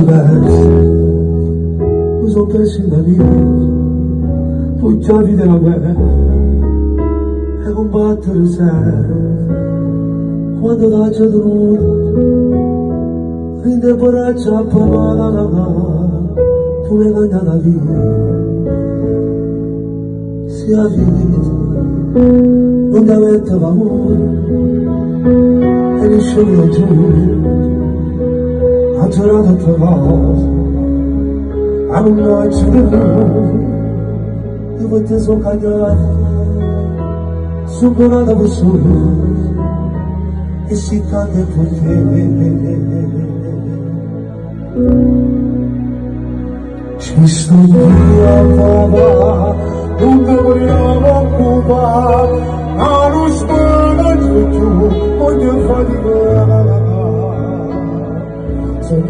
versi, mi sono persi da vita, tutta la vita è una guerra, e combattere sempre, quando la già tenuta, rinde poraccia a papà, tu mi hai cambiato la vita, sia vita, non ti mette paura, e mi scioglie giù, ha girato altre cose, a non noce di dove ti sono cagliato, superata per solo, e si cade per te. Ci sto via papà, non ti vogliamo occupare, ma non spara giù, voglio faticare, sono